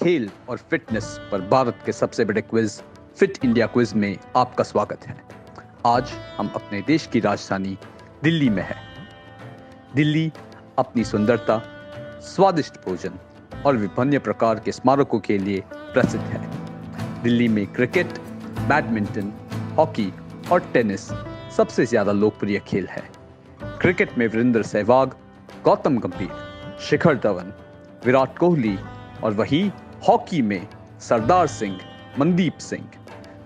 खेल और फिटनेस पर भारत के सबसे बड़े क्विज फिट इंडिया क्विज में आपका स्वागत है। आज हम अपने देश की राजधानी दिल्ली में हैं। दिल्ली अपनी सुंदरता, स्वादिष्ट भोजन और विभिन्न प्रकार के स्मारकों के लिए प्रसिद्ध है। दिल्ली में क्रिकेट, बैडमिंटन, हॉकी और टेनिस सबसे ज्यादा लोकप्रिय खेल है। क्रिकेट में वीरेंद्र सहवाग, गौतम गंभीर, शिखर धवन, विराट कोहली और वहीं हॉकी में सरदार सिंह, मनदीप सिंह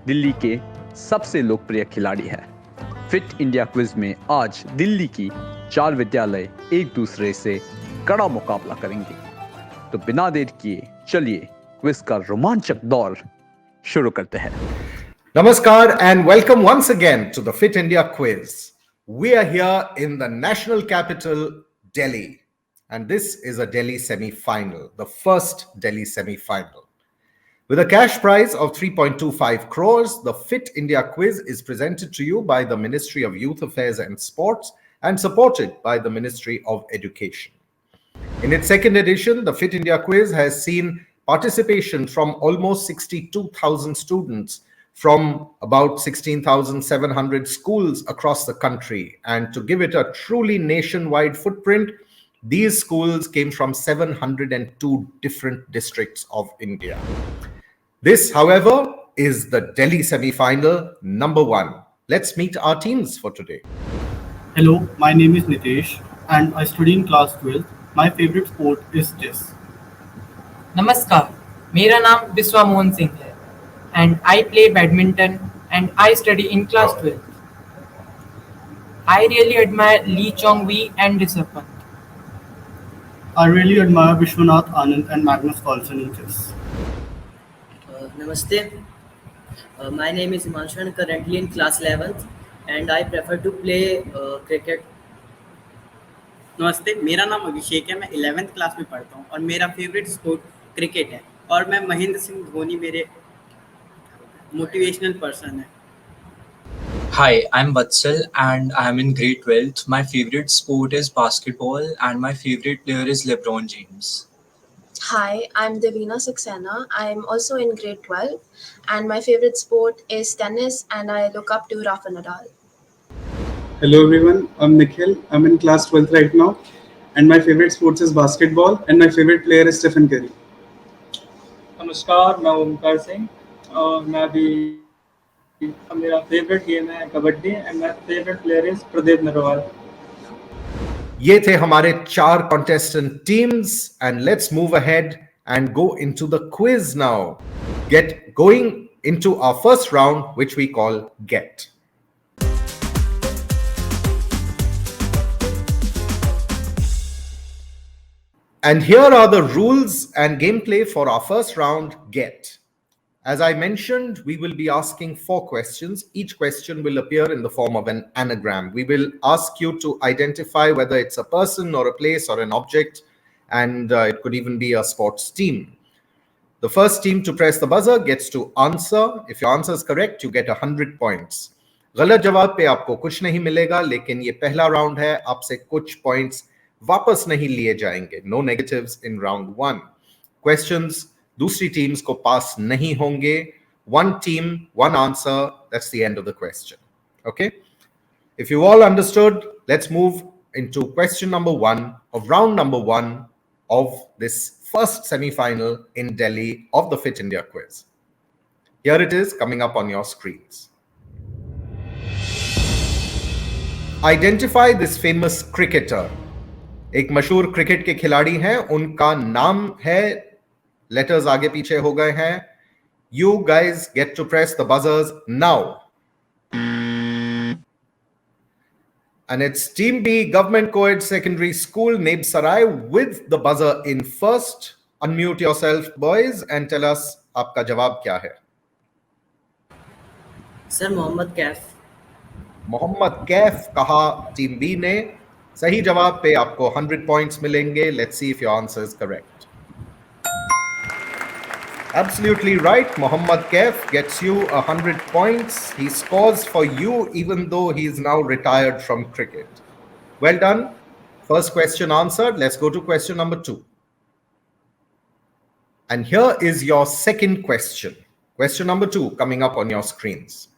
दिल्ली के सबसे लोकप्रिय खिलाड़ी हैं। फिट इंडिया क्विज में आज दिल्ली की 4 विद्यालय एक दूसरे से कड़ा मुकाबला करेंगे। तो बिना देर किए चलिए क्विज का रोमांचक दौर शुरू करते हैं। Namaskar and welcome once again to the Fit India Quiz. We are here in the national capital, Delhi. And this is a Delhi semi-final, the first Delhi semi-final. With a cash prize of 3.25 crores, the Fit India Quiz is presented to you by the Ministry of Youth Affairs and Sports and supported by the Ministry of Education. In its second edition, the Fit India Quiz has seen participation from almost 62,000 students from about 16,700 schools across the country. And to give it a truly nationwide footprint, these schools came from 702 different districts of India. This, however, is the Delhi semi-final number 1. Let's meet our teams for today. Hello, my name is Nitesh and I study in class 12. My favorite sport is chess. नमस्कार, मेरा नाम बिस्वा मोहन सिंह है and I play badminton and I study in class 12. I really admire Lee Chong-wei and Rishabh Pant. I really admire Vishwanath Anand and Magnus Carlsen in chess. Namaste. My name is Himanshu and currently in class 11th and I prefer to play cricket. नमस्ते, मेरा नाम अभिषेक है। मैं 11th class में पढ़ता हूँ और मेरा फेवरेट स्पोर्ट क्रिकेट है और मैं महेंद्र सिंह धोनी मेरे मोटिवेशनल पर्सन है। Hi, I'm Vatsal and I'm in grade 12th. My favorite sport is basketball and my favorite player is LeBron James. Hi, I'm Devina Saxena. I'm also in grade 12 and my favorite sport is tennis and I look up to Rafa Nadal. Hello everyone, I'm Nikhil. I'm in class 12th right now and my favorite sports is basketball and my favorite player is Stephen Curry. नमस्कार, मैं ओमकार सिंह और मेरा favourite game है kabaddi and my favourite player is Pradeep Narwal. ये थे हमारे 4 contestant teams and let's move ahead and go into the quiz now. Get going into our first round, which we call Get. And here are the rules and gameplay for our first round, Get. As I mentioned, we will be asking 4 questions. Each question will appear in the form of an anagram. We will ask you to identify whether it's a person or a place or an object, and it could even be a sports team. The first team to press the buzzer gets to answer. If your answer is correct, you get 100 points. गलत जवाब पे आपको कुछ नहीं मिलेगा, लेकिन ये पहला राउंड है, आपसे कुछ पॉइंट्स वापस नहीं लिए जाएंगे. No negatives in round 1. Questions दूसरी टीम्स को पास नहीं होंगे. 1 team, 1 answer. That's the end of the question. Okay? If you all understood, let's move into question number 1 of round number 1 of this first semi-final in Delhi of the Fit India Quiz. Here it is coming up on your screens. Identify this famous cricketer. एक मशहूर cricket के खिलाड़ी हैं, उनका नाम है, letters आगे पीछे हो गए हैं. You guys get to press the buzzers now. And it's Team B, Government Co-ed Secondary School, Neb Sarai, with the buzzer in first. Unmute yourself, boys, and tell us आपका जवाब क्या है. सर मोहम्मद कैफ. मोहम्मद कैफ कहा टीम बी ने. सही जवाब पे आपको 100 points मिलेंगे. Let's see if your answer is correct. Absolutely right. Mohammad Kaif gets you 100 points. He scores for you even though he is now retired from cricket. Well done. First question answered. Let's go to question number 2. And here is your second question. Question number 2 coming up on your screens.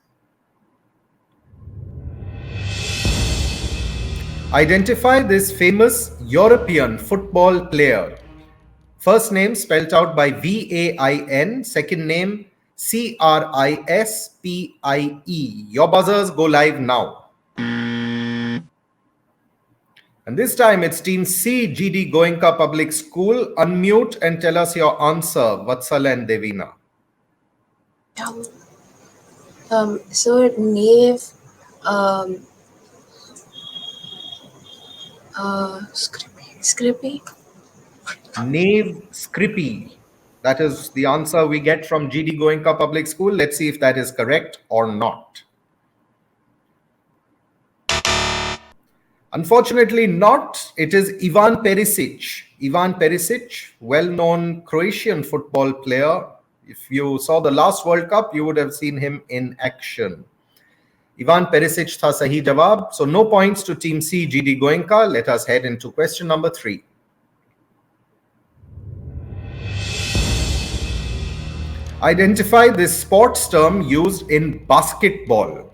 Identify this famous European football player. First name spelled out by V-A-I-N, second name C-R-I-S-P-I-E. Your buzzers go live now. And this time it's Team C, GD Goenka Public School. Unmute and tell us your answer, Vatsal and Devina. So Nave, Scrippy. Nave Scrippy. That is the answer we get from GD Goenka Public School. Let's see if that is correct or not. Unfortunately not. It is Ivan Perisic. Ivan Perisic, well-known Croatian football player. If you saw the last World Cup, you would have seen him in action. Ivan Perisic tha sahi jawab. So no points to Team C, GD Goenka. Let us head into question number 3. Identify this sports term used in basketball.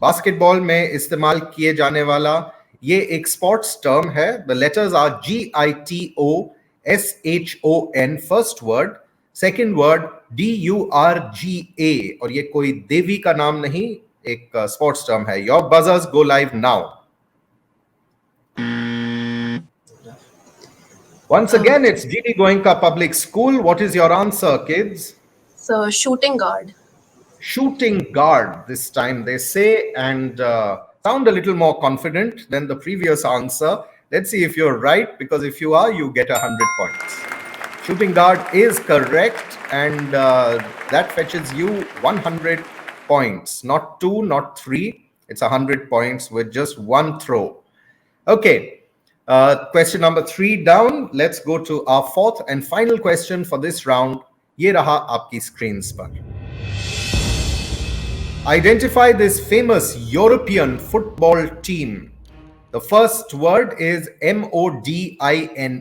Basketball में इस्तेमाल किए जाने वाला ये एक sports term है. The letters are GITOSHON, first word. Second word DURGA, और ये कोई देवी का नाम नहीं, एक स्पोर्ट्स टर्म है. Your buzzers go live now. Once again, it's GD Goenka Public School. What is your answer, kids? So shooting guard. Shooting guard this time, they say, and sound a little more confident than the previous answer. Let's see if you're right, because if you are, you get 100 points. Shooting guard is correct, and that fetches you 100 points. Not 2, not 3. It's 100 points with just one throw. Okay, question number 3 down. Let's go to our fourth and final question for this round. ये रहा आपकी screens पर. Identify this famous European football team. The first word is MODINA.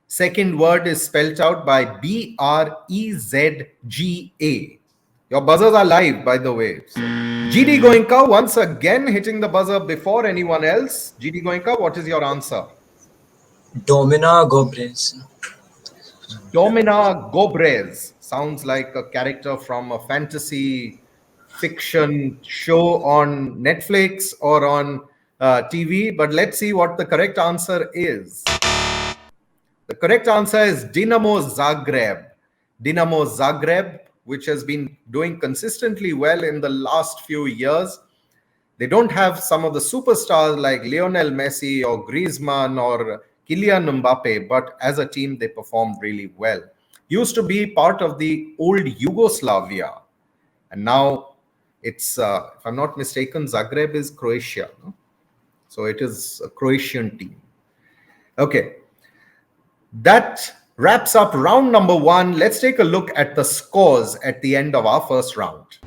Second word is spelled out by BREZGA. Your buzzers are live, by the way. So, GD Goenka once again hitting the buzzer before anyone else. GD Goenka, what is your answer? Domina Gobres. Domina Gobres. Sounds like a character from a fantasy fiction show on Netflix or on TV, but let's see what the correct answer is. The correct answer is Dinamo Zagreb. Dinamo Zagreb, which has been doing consistently well in the last few years. They don't have some of the superstars like Lionel Messi or Griezmann or Kylian Mbappe, but as a team, they performed really well. Used to be part of the old Yugoslavia, and now it's, if I'm not mistaken, Zagreb is Croatia. No? So it is a Croatian team. Okay. That wraps up round number 1. Let's take a look at the scores at the end of our first round.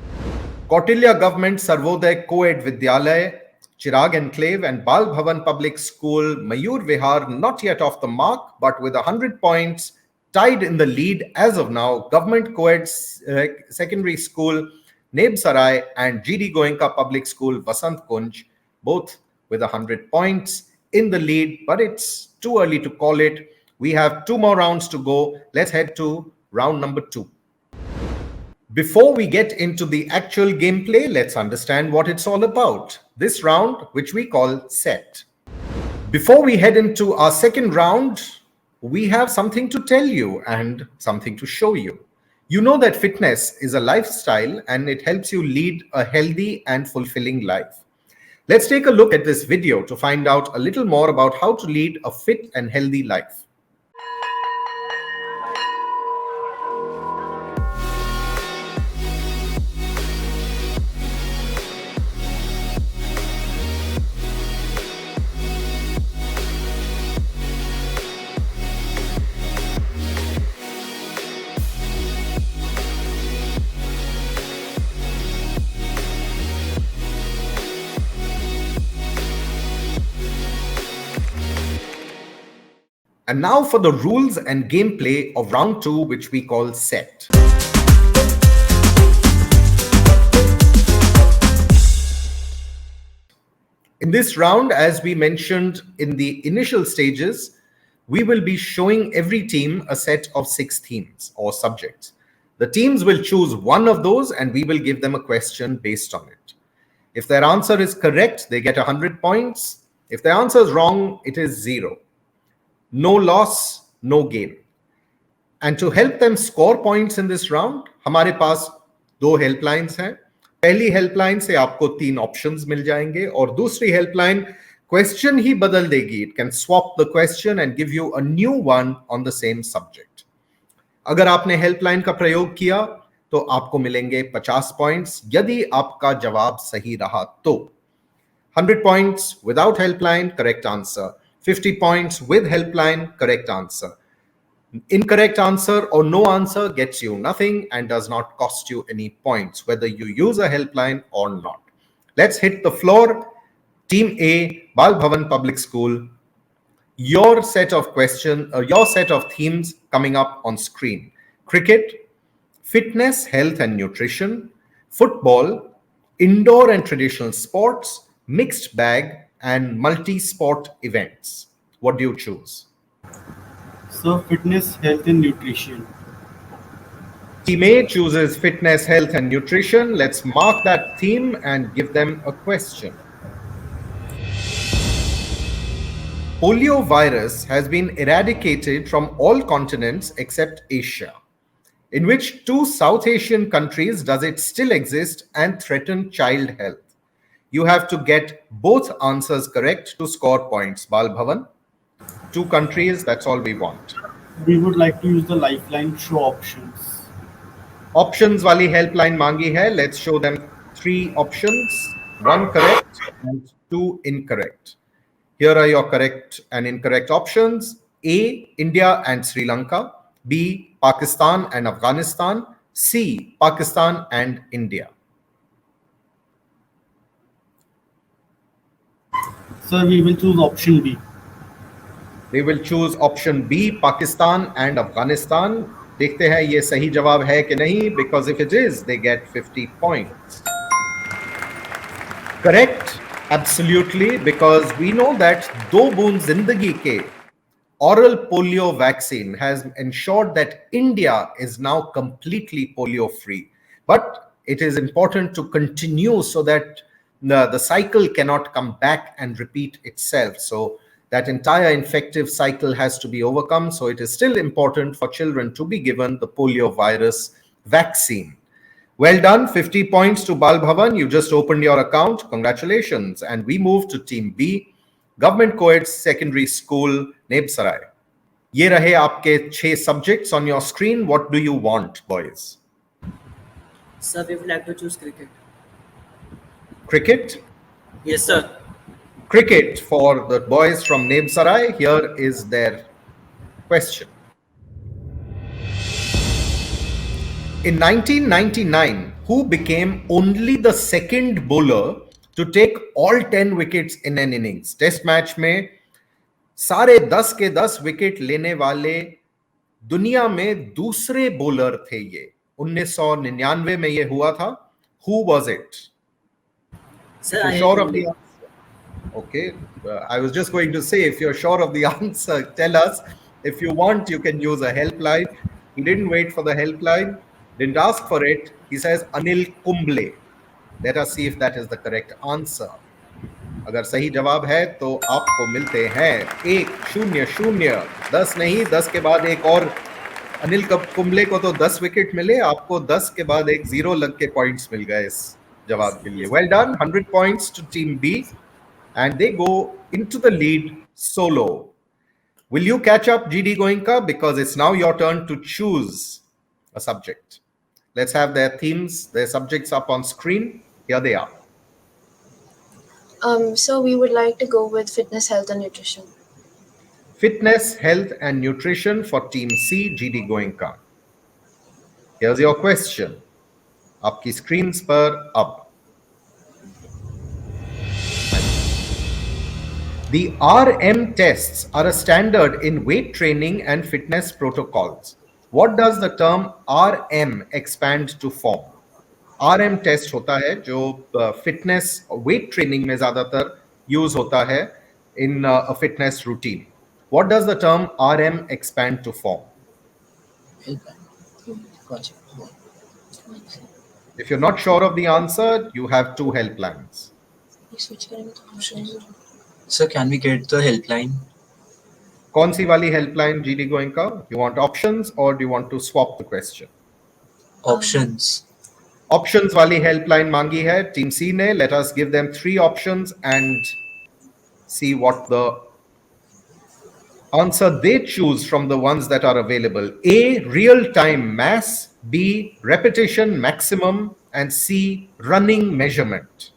Kautilya Government Sarvodaya Co-ed Vidyalaya, Chirag Enclave and Bal Bhavan Public School, Mayur Vihar, not yet off the mark, but with 100 points, tied in the lead as of now. Government Co-ed Secondary School, Neb Sarai and GD Goenka Public School, Vasant Kunj, both with 100 points in the lead, but it's too early to call it. We have 2 more rounds to go. Let's head to round number 2. Before we get into the actual gameplay, let's understand what it's all about. This round, which we call set. Before we head into our second round, we have something to tell you and something to show you. You know that fitness is a lifestyle and it helps you lead a healthy and fulfilling life. Let's take a look at this video to find out a little more about how to lead a fit and healthy life. And now for the rules and gameplay of round 2, which we call set. In this round, as we mentioned in the initial stages, we will be showing every team a set of 6 themes or subjects. The teams will choose one of those and we will give them a question based on it. If their answer is correct, they get 100 points. If their answer is wrong, it is 0. No loss, no gain. And to help them score points in this round, हमारे पास 2 helplines हैं. पहली helpline से आपको 3 options मिल जाएंगे और दूसरी helpline question ही बदल देगी. It can swap the question and give you a new one on the same subject. अगर आपने हेल्पलाइन का प्रयोग किया तो आपको मिलेंगे 50 पॉइंट्स यदि आपका जवाब सही रहा तो. 100 points without helpline, correct answer. 50 points with helpline, correct answer. Incorrect answer or no answer gets you nothing and does not cost you any points, whether you use a helpline or not. Let's hit the floor. Team A, Bal Bhavan Public School. Your set of themes coming up on screen. Cricket, fitness, health and nutrition, football, indoor and traditional sports, mixed bag, and multi-sport events. What do you choose? So fitness, health and nutrition. Team A chooses fitness, health and nutrition. Let's mark that theme and give them a question. Polio virus has been eradicated from all continents except Asia. In which 2 South Asian countries does it still exist and threaten child health? You have to get both answers correct to score points. Bal Bhavan, 2 countries, that's all we want. We would like to use the lifeline show options. Options wali helpline mangi hai. Let's show them 3 options, 1 correct and 2 incorrect. Here are your correct and incorrect options. A, India and Sri Lanka. B, Pakistan and Afghanistan. C, Pakistan and India. Sir, we will choose option B. We will choose option B, Pakistan and Afghanistan. देखते हैं ये सही जवाब है कि नहीं, because if it is, they get 50 points. Correct, absolutely, because we know that Do Boon Zindagi ke oral polio vaccine has ensured that India is now completely polio free. But it is important to continue so that the cycle cannot come back and repeat itself. So that entire infective cycle has to be overcome. So it is still important for children to be given the polio virus vaccine. Well done, 50 points to Bal Bhavan. You just opened your account. Congratulations. And we move to Team B, Government Co-ed Secondary School, Nebsarai. ये रहे आपके 6 subjects on your screen. What do you want, boys? Sir, we would like to choose cricket. Cricket? Yes, sir. Cricket for the boys from Nebsarai. Here is their question. In 1999, who became only the second bowler to take all 10 wickets in an innings? Test match में सारे 10 के 10 wicket लेने वाले दुनिया में दूसरे bowler थे ये. 1999 में ये हुआ था. Who was it? Sir, If you're sure of the answer. Okay, I was just going to say, if you're sure of the answer, tell us. If you want, you can use a helpline. He didn't wait for the helpline, didn't ask for it. He says Anil Kumble. Let us see if that is the correct answer. अगर सही जवाब है तो आपको मिलते हैं 1-0-0. 10 नहीं, 10 के बाद एक और. अनिल कुंबले को तो 10 विकेट मिले, आपको 10 के बाद एक 0 लग के पॉइंट्स मिल गए इस जवाब के लिए. Well done, 100 points to Team B, and they go into the lead solo. Will you catch up, GD Goenka? Because it's now your turn to choose a subject. Let's have their themes, their subjects up on screen. Here they are. So we would like to go with fitness, health and nutrition. Fitness, health and nutrition for Team C, GD Goenka. Here's your question. आपकी screens पर अब. The RM tests are a standard in weight training and fitness protocols. What does the term RM expand to form? RM test होता है जो fitness weight training में ज्यादातर use होता है in a fitness routine. What does the term RM expand to form? If you're not sure of the answer, you have two helplines. Sir, can we get the helpline? कौन सी वाली helpline GD Goenka? You want options or do you want to swap the question? Options. Options वाली helpline मांगी है Team C ने. Let us give them 3 options and see what the answer they choose from the ones that are available. A, real-time mass. B, repetition maximum. And C, running measurement.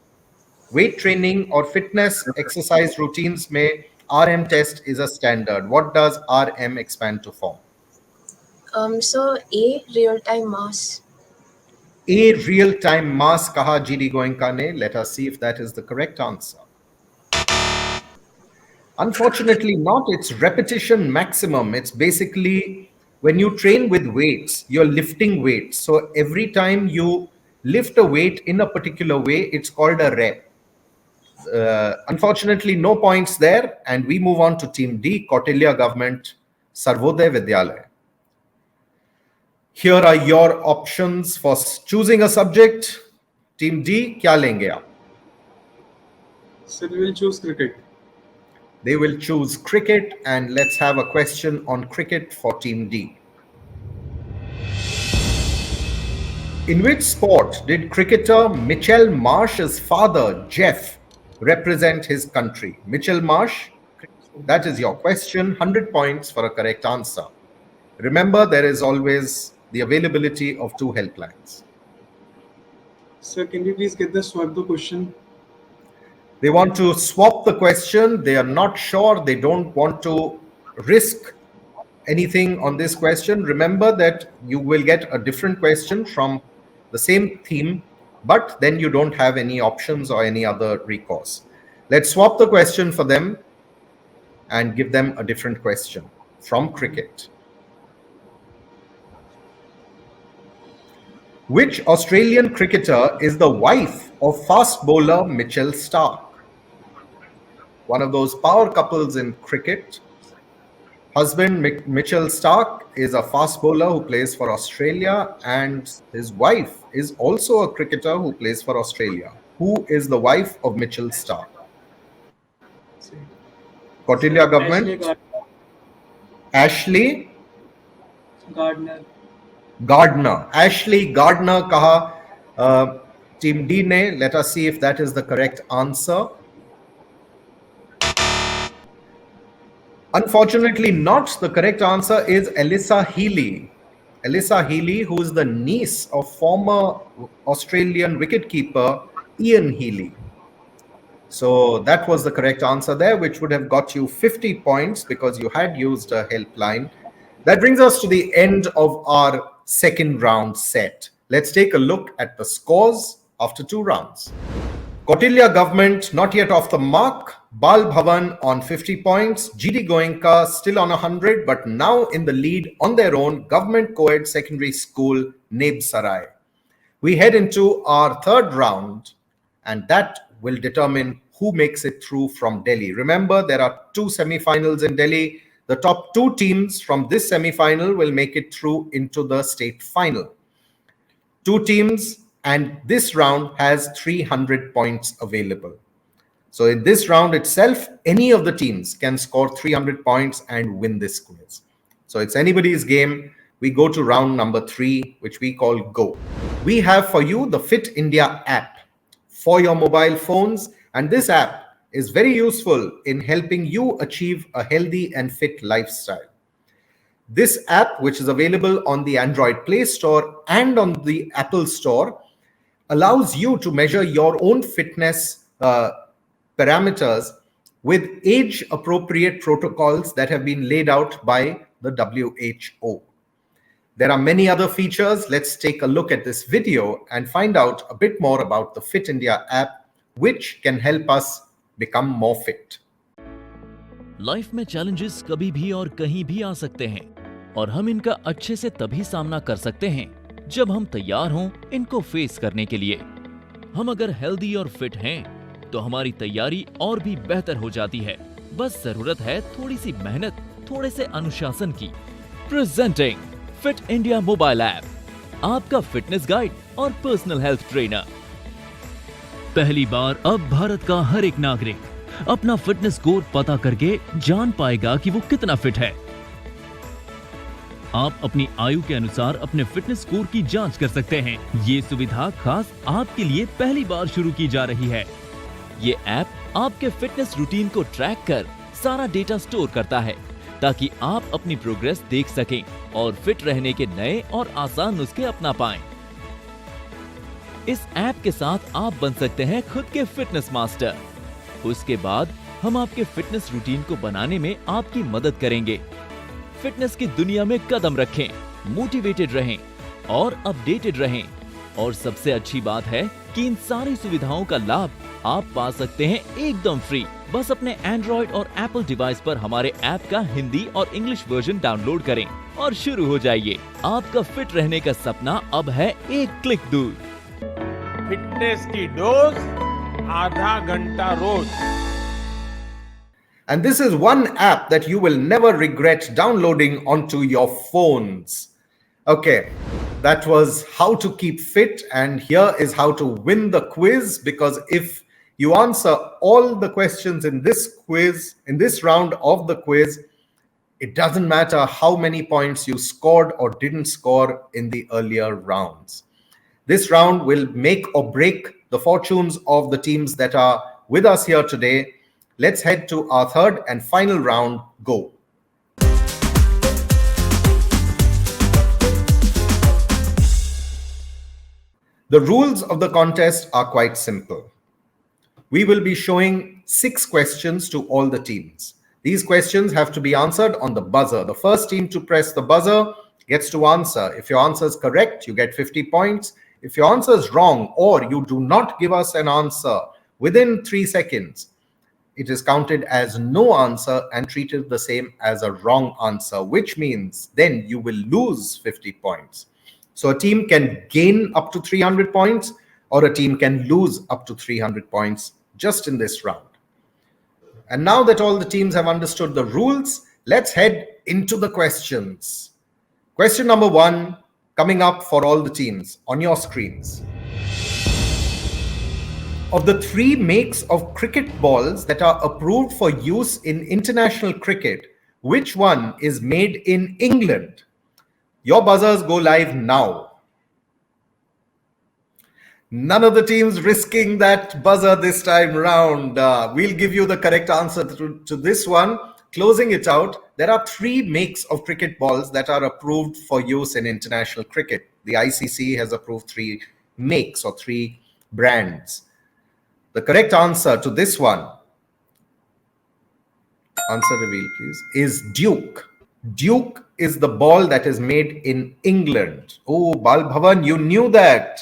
Weight training or fitness exercise routines में RM test is a standard. What does RM expand to form? So A, real-time mass. A, real-time mass kaha GD Goenka ne. Let us see if that is the correct answer. Unfortunately not. It's repetition maximum. It's basically when you train with weights, you're lifting weights. So every time you lift a weight in a particular way, it's called a rep. Unfortunately, no points there. And we move on to Team D, Kautilya Government, Sarvodaya Vidyalaya. Here are your options for choosing a subject. Team D, kya lenge aap? So we will choose cricket. They will choose cricket, and let's have a question on cricket for Team D. In which sport did cricketer Mitchell Marsh's father, Jeff, represent his country? Mitchell Marsh, that is your question. 100 points for a correct answer. Remember, there is always the availability of 2 helplines. Sir, can you please get the swap the question? They want to swap the question. They are not sure. They don't want to risk anything on this question. Remember that you will get a different question from the same theme, but then you don't have any options or any other recourse. Let's swap the question for them and give them a different question from cricket. Which Australian cricketer is the wife of fast bowler Mitchell Starc? One of those power couples in cricket. Husband Mitchell Starc is a fast bowler who plays for Australia, and his wife is also a cricketer who plays for Australia. Who is the wife of Mitchell Starc? Kautilya Government. Ashley Gardner. Ashley Gardner kaha Team D ne. Let us see if that is the correct answer. Unfortunately not. The correct answer is Alyssa Healy. Alyssa Healy, who is the niece of former Australian wicketkeeper Ian Healy. So that was the correct answer there, which would have got you 50 points because you had used a helpline. That brings us to the end of our second round set. Let's take a look at the scores after 2 rounds. Kautilya Government not yet off the mark. Bal Bhavan on 50 points. GD Goenka still on 100, but now in the lead on their own. Government Co-ed Secondary School, Neb Sarai. We head into our third round, and that will determine who makes it through from Delhi. Remember, there are 2 semi-finals in Delhi. The top 2 teams from this semi-final will make it through into the state final. 2 teams, and this round has 300 points available. So in this round itself, any of the teams can score 300 points and win this quiz. So it's anybody's game. We go to round number 3, which we call Go. We have for you the Fit India app for your mobile phones, and this app is very useful in helping you achieve a healthy and fit lifestyle. This app, which is available on the Android Play Store and on the Apple Store, allows you to measure your own fitness parameters with age-appropriate protocols that have been laid out by the WHO. There are many other features. Let's take a look at this video and find out a bit more about the Fit India app, which can help us become more fit. Life में challenges कभी भी और कहीं भी आ सकते हैं और हम इनका अच्छे से तभी सामना कर सकते हैं जब हम तैयार हों इनको फेस करने के लिए। हम अगर हेल्दी और फिट हैं तो हमारी तैयारी और भी बेहतर हो जाती है। बस जरूरत है थोड़ी सी मेहनत, थोड़े से अनुशासन की। Presenting fit India mobile app, आपका फिटनेस गाइड और पर्सनल हेल्थ ट्रेनर। पहली बार अब भारत का हर एक नागरिक अपना फिटनेस स्कोर पता करके जान पाएगा कि वो कितना फिट है। आप अपनी आयु के अनुसार अपने फिटनेस स्कोर की जांच कर सकते हैं। ये सुविधा खास आपके लिए पहली बार शुरू की जा रही है। ये ऐप आपके फिटनेस रूटीन को ट्रैक कर सारा डेटा स्टोर करता है ताकि आप अपनी प्रोग्रेस देख सकें और फिट रहने के नए और आसान नुस्खे अपना पाएं। इस ऐप के साथ आप बन सकते हैं खुद के फिटनेस मास्टर। उसके बाद हम आपके फिटनेस रूटीन को बनाने में आपकी मदद करेंगे। फिटनेस की दुनिया में कदम रखें, मोटिवेटेड रहें और अपडेटेड रहें। और सबसे अच्छी बात है कि इन सारी सुविधाओं का लाभ आप पा सकते हैं एकदम फ्री। बस अपने एंड्रॉइड और एप्पल डिवाइस पर हमारे ऐप का हिंदी और इंग्लिश वर्जन डाउनलोड करें और शुरू हो जाइए। आपका फिट रहने का सपना अब है एक क्लिक दूर। फिटनेस की डोज आधा घंटा रोज। And this is one app that you will never regret downloading onto your phones. Okay, that was how to keep fit, and here is how to win the quiz, because if you answer all the questions in this quiz, in this round of the quiz, it doesn't matter how many points you scored or didn't score in the earlier rounds. This round will make or break the fortunes of the teams that are with us here today. Let's head to our third and final round. Go. The rules of the contest are quite simple. We will be showing 6 questions to all the teams. These questions have to be answered on the buzzer. The first team to press the buzzer gets to answer. If your answer is correct, you get 50 points. If your answer is wrong or you do not give us an answer within 3 seconds, it is counted as no answer and treated the same as a wrong answer, which means then you will lose 50 points. So a team can gain up to 300 points or a team can lose up to 300 points just in this round. And now that all the teams have understood the rules, let's head into the questions. Question number 1 coming up for all the teams on your screens. Of the 3 makes of cricket balls that are approved for use in international cricket, which one is made in England? Your buzzers go live now. None of the teams risking that buzzer this time round. We'll give you the correct answer to this one. Closing it out, there are 3 makes of cricket balls that are approved for use in international cricket. The ICC has approved 3 makes or 3 brands. The correct answer to this one, answer reveal please, is Duke. Duke is the ball that is made in England. Oh, Bal Bhavan, you knew that.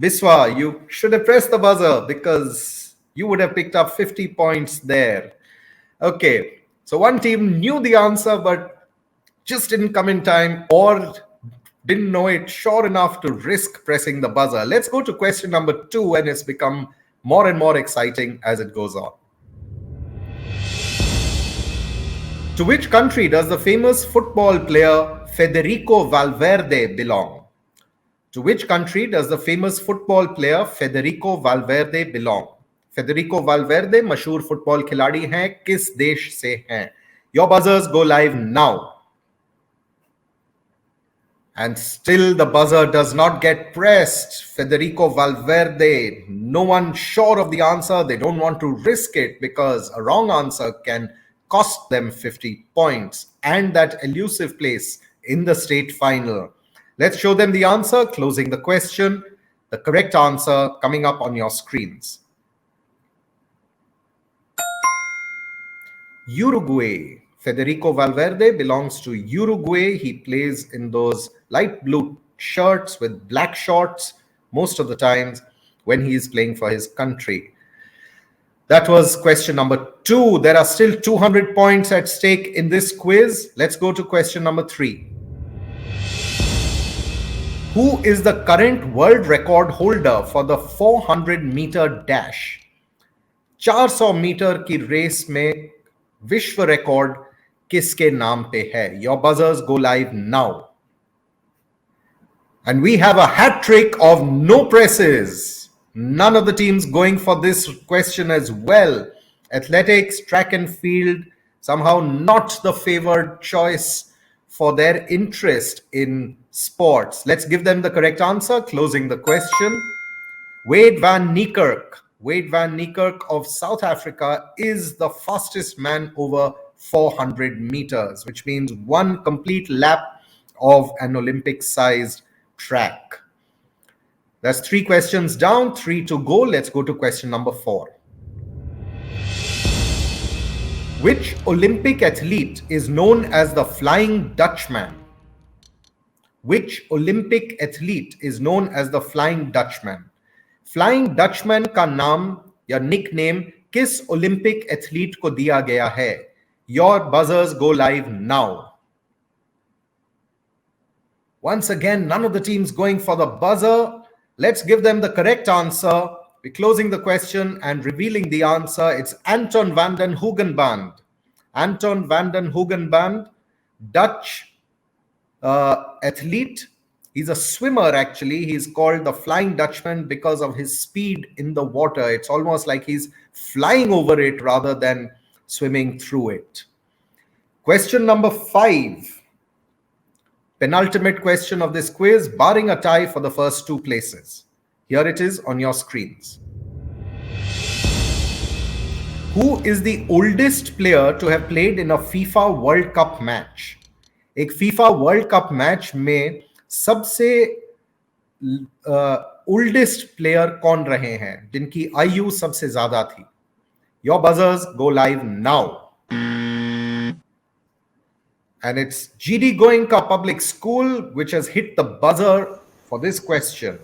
Biswa, you should have pressed the buzzer because you would have picked up 50 points there. Okay, so one team knew the answer but just didn't come in time or didn't know it sure enough to risk pressing the buzzer. Let's go to question number 2, and it's become more and more exciting as it goes on. To which country does the famous football player Federico Valverde belong? To which country does the famous football player Federico Valverde belong? Federico Valverde मशहूर football खिलाड़ी हैं, किस देश से हैं? Your buzzers go live now. And still the buzzer does not get pressed. Federico Valverde, no one sure of the answer. They don't want to risk it because a wrong answer can cost them 50 points and that elusive place in the state final. Let's show them the answer, closing the question. The correct answer coming up on your screens. Uruguay. Federico Valverde belongs to Uruguay. He plays in those light blue shirts with black shorts most of the times when he is playing for his country. That was question number 2. There are still 200 points at stake in this quiz. Let's go to question number 3. Who is the current world record holder for the 400-meter dash? 400 metre की race में विश्व record किसके नाम पे है? Your buzzers go live now. And we have a hat trick of no presses. None of the teams going for this question as well. Athletics, track and field, somehow not the favored choice for their interest in sports. Let's give them the correct answer. Closing the question. Wade van Niekerk of South Africa is the fastest man over 400 meters, which means one complete lap of an Olympic-sized track. That's 3 questions down, 3 to go. Let's go to question number 4. Which Olympic athlete is known as the Flying Dutchman? Which Olympic athlete is known as the Flying Dutchman? Flying Dutchman का नाम या nickname किस Olympic athlete को दिया गया है? Your buzzers go live now. Once again, none of the teams going for the buzzer. Let's give them the correct answer. We're closing the question and revealing the answer. It's Anton van den Hoogenband. Anton van den Hoogenband, Dutch athlete. He's a swimmer, actually. He's called the Flying Dutchman because of his speed in the water. It's almost like he's flying over it rather than swimming through it. Question number 5. Penultimate question of this quiz, barring a tie for the first 2 places. Here it is on your screens. Who is the oldest player to have played in a FIFA World Cup match? एक FIFA World Cup match में सबसे oldest player कौन रहे हैं, जिनकी आयु सबसे ज्यादा थी? Your buzzers go live now. And it's GD Goenka Public School which has hit the buzzer for this question.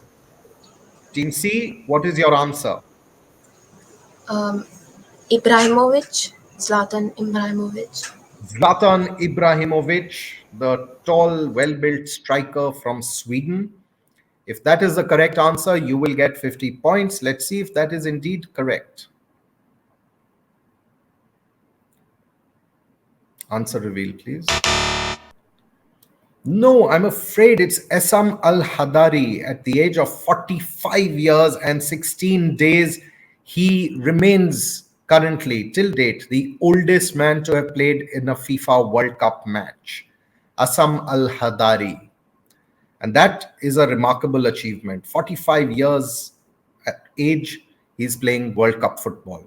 Team C, what is your answer? Ibrahimovic, Zlatan Ibrahimovic. Zlatan Ibrahimovic, the tall, well-built striker from Sweden. If that is the correct answer, you will get 50 points. Let's see if that is indeed correct. Answer reveal, please. No, I'm afraid it's Essam Al-Hadari. At the age of 45 years and 16 days, he remains currently, till date, the oldest man to have played in a FIFA World Cup match. Essam Al-Hadari. And that is a remarkable achievement. 45 years at age, he's playing World Cup football.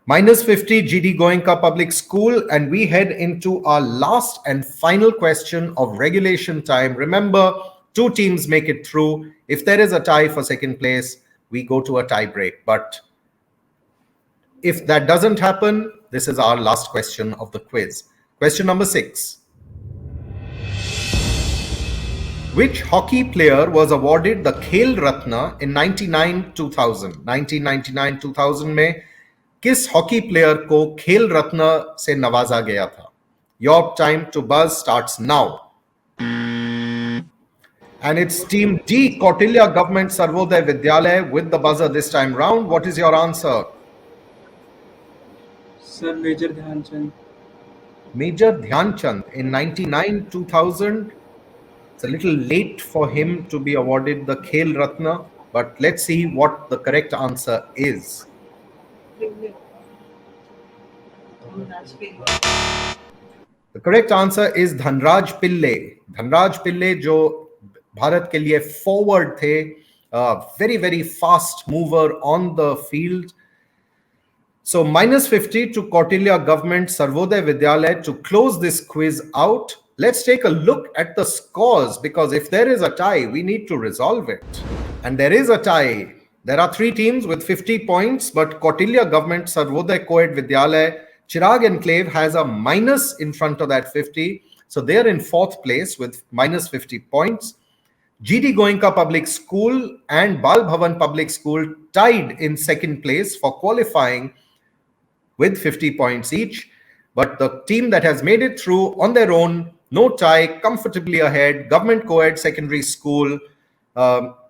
Minus 50, GD Goenka Public School, and we head into our last and final question of regulation time. Remember, 2 teams make it through. If there is a tie for second place, we go to a tie break. But if that doesn't happen, this is our last question of the quiz. Question number 6. Which hockey player was awarded the Khel Ratna in 1999-2000? 1999-2000 में किस hockey player को खेल रत्न से नवाजा गया था? Your time to buzz starts now. And it's Team D, Kautilya Government Sarvodaya Vidyalaya, with the buzzer this time round. What is your answer? Sir, Major Dhyanchand. Major Dhyanchand in 99-2000. It's a little late for him to be awarded the Khel Ratna, but let's see what the correct answer is. The correct answer is Dhanraj Pillai. Dhanraj Pillai, जो भारत के लिए forward थे, very, very fast mover on the field. So minus 50 to Kautilya Government Sarvodaya Vidyalaya to close this quiz out. Let's take a look at the scores, because if there is a tie, we need to resolve it. And there is a tie. There are 3 teams with 50 points, but Kautilya Government Sarvodaya Co-ed Vidyalaya, Chirag Enclave has a minus in front of that 50. So they're in 4th place with minus 50 points. GD Goenka Public School and Bal Bhavan Public School tied in 2nd place for qualifying with 50 points each. But the team that has made it through on their own, no tie, comfortably ahead, Government Co-ed Secondary School,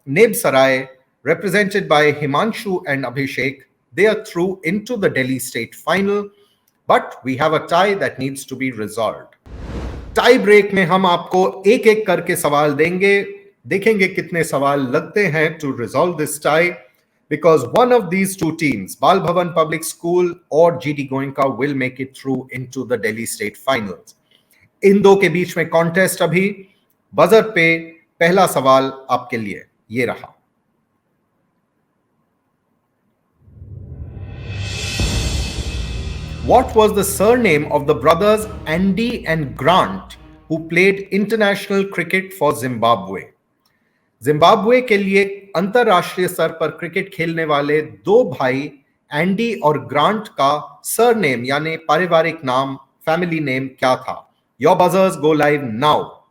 Neb Sarai, represented by Himanshu and Abhishek, they are through into the Delhi State Final. But we have a tie that needs to be resolved. Tie break में हम आपको एक एक करके सवाल देंगे, देखेंगे कितने सवाल लगते हैं to resolve this tie. Because one of these two teams, Bal Bhavan Public School or GD Goenka, will make it through into the Delhi State Finals. इन दो के बीच में कॉन्टेस्ट अभी बजर पे पहला सवाल आपके लिए ये रहा. What was the surname of the brothers Andy and Grant who played international cricket for Zimbabwe? Zimbabwe के लिए अंतरराष्ट्रीय स्तर पर क्रिकेट खेलने वाले दो भाई एंडी और ग्रांट का सरनेम यानी पारिवारिक नाम, फैमिली नेम क्या था? Your buzzers go live now.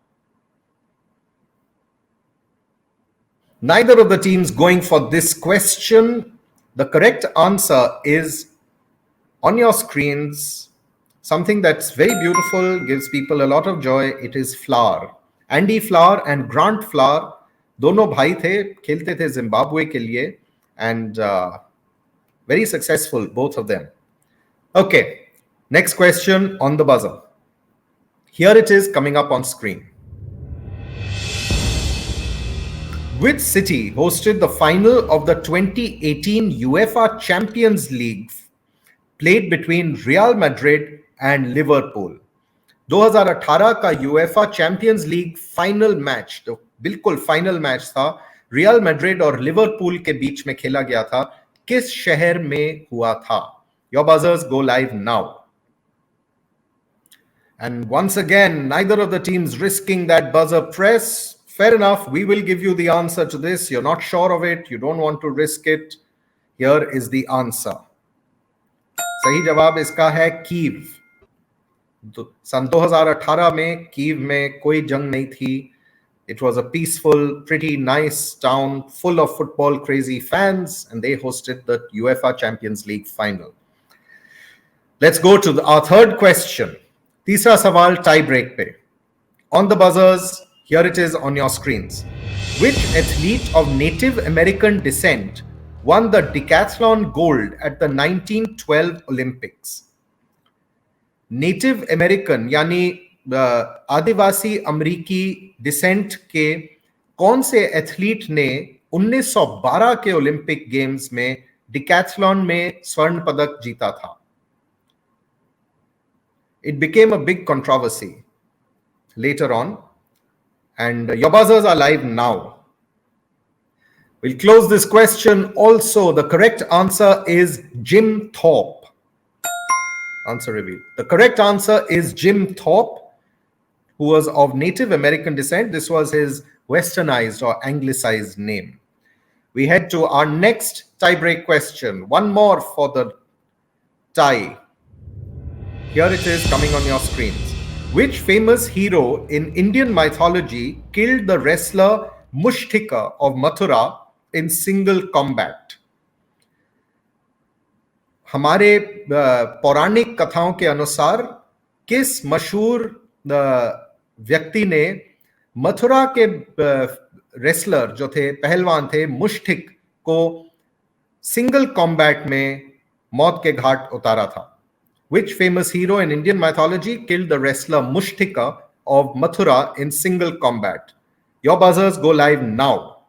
Neither of the teams going for this question. The correct answer is on your screens. Something that's very beautiful, gives people a lot of joy. It is Flower. Andy Flower and Grant Flower, दोनों भाई थे, खेलते थे Zimbabwe के लिए, and very successful, both of them. Okay, next question on the buzzer. Here it is coming up on screen. Which city hosted the final of the 2018 UEFA Champions League played between Real Madrid and Liverpool? 2018 का UEFA champions league final match, तो बिल्कुल final match था, real Madrid और Liverpool के बीच में खेला गया था, किस शहर में हुआ था? Your buzzers go live now. And once again, neither of the teams risking that buzzer press. Fair enough, we will give you the answer to this. You're not sure of it, you don't want to risk it. Here is the answer. सही जवाब इसका है Kyiv. सन 2018 में Kyiv में कोई जंग नहीं थी. It was a peaceful, pretty nice town full of football crazy fans, and they hosted the UEFA Champions League final. Let's go to our third question. तीसरा सवाल टाई ब्रेक पे. On the buzzers, here it is on your screens. Which athlete of Native American descent won the decathlon gold at the 1912 Olympics? Native American यानी आदिवासी अमेरिकी decent के कौन से athlete ने 1912 के ओलंपिक गेम्स में डिकैथलॉन में स्वर्ण पदक जीता था? It became a big controversy later on, and your buzzers are live now. We'll close this question also. The correct answer is Jim Thorpe. Answer revealed. The correct answer is Jim Thorpe, who was of Native American descent. This was his westernized or anglicized name. We head to our next tie-break question. One more for the tie. Here it is coming on your screens. Which famous hero in Indian mythology killed the wrestler Mushtika of Mathura in single combat? हमारे पौराणिक कथाओं के अनुसार किस मशहूर व्यक्ति ने मथुरा के रेसलर जो थे, पहलवान थे, मुष्टिक को सिंगल कॉम्बैट में मौत के घाट उतारा था? Which famous hero in Indian mythology killed the wrestler Mushtika of Mathura in single combat? Your buzzers go live now.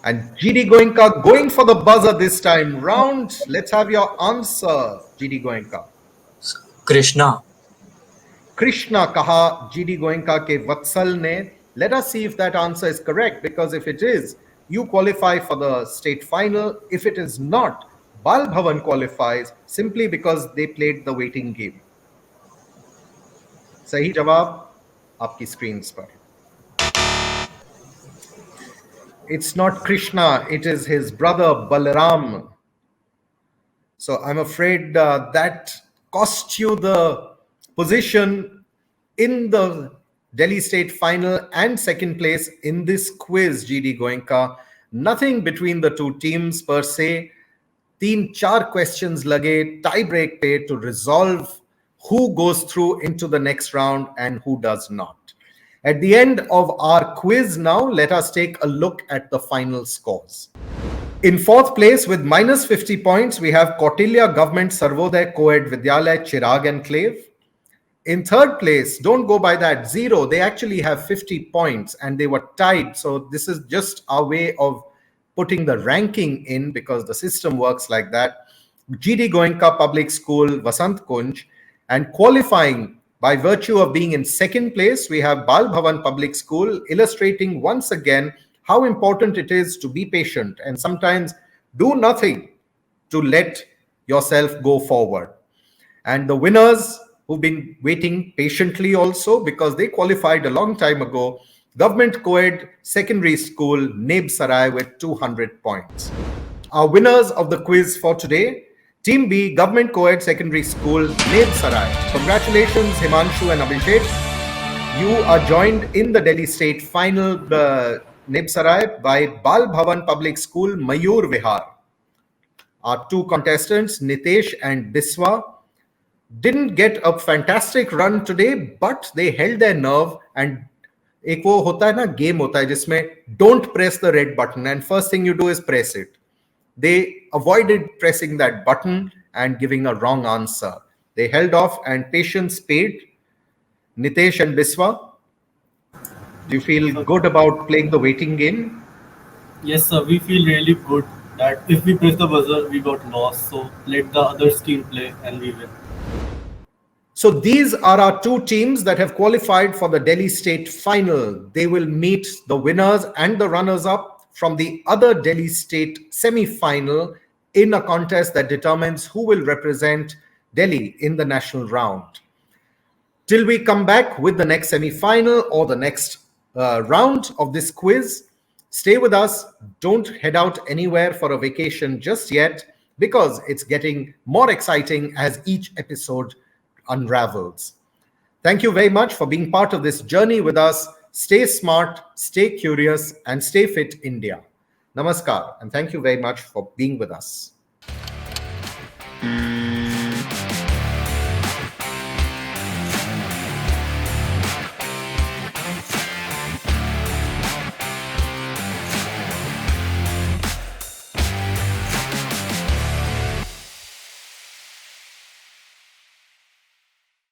And GD Goenka going for the buzzer this time round. Let's have your answer, GD Goenka. Krishna. Krishna kaha GD Goenka ke Vatsal ne. Let us see if that answer is correct, because if it is, you qualify for the state final. If it is not, Bal Bhavan qualifies simply because they played the waiting game. सही जवाब आपकी screens पर. It's not Krishna, it is his brother Balaram. So I'm afraid that cost you the position in the Delhi State Final and second place in this quiz, GD Goenka. Nothing between the two teams per se. 3-4 questions lage tie break pe to resolve who goes through into the next round and who does not. At the end of our quiz now, let us take a look at the final scores. In fourth place with minus 50 points, we have Kautilya Government Sarvodaya Co-ed Vidyalaya, Chirag Enclave. In third place, don't go by that, 0. They actually have 50 points and they were tied. So this is just our way of putting the ranking in because the system works like that. GD Goenka Public School, Vasant Kunj. And qualifying by virtue of being in second place, we have Bal Bhavan Public School, illustrating once again how important it is to be patient and sometimes do nothing to let yourself go forward. And the winners who've been waiting patiently also because they qualified a long time ago, Government Co-ed Secondary School, Neb Sarai with 200 points. Our winners of the quiz for today, Team B, Government Co-ed Secondary School, Neb Sarai. Congratulations, Himanshu and Abhishek. You are joined in the Delhi State Final, Neb Sarai, by Bal Bhavan Public School, Mayur Vihar. Our two contestants, Nitesh and Biswa, didn't get a fantastic run today, but they held their nerve. And एक वो होता है ना game होता है जिसमें don't press the red button and first thing you do is press it. They avoided pressing that button and giving a wrong answer. They held off and patience paid. Nitesh and Biswa, do you feel good about playing the waiting game? Yes, sir. We feel really good that if we press the buzzer, we got lost. So let the other team play and we win. So these are our two teams that have qualified for the Delhi State Final. They will meet the winners and the runners-up from the other Delhi State semi-final in a contest that determines who will represent Delhi in the national round. Till we come back with the next semi-final or the next round of this quiz, stay with us. Don't head out anywhere for a vacation just yet because it's getting more exciting as each episode unravels. Thank you very much for being part of this journey with us. Stay smart, stay curious, and stay fit, India. Namaskar, and thank you very much for being with us.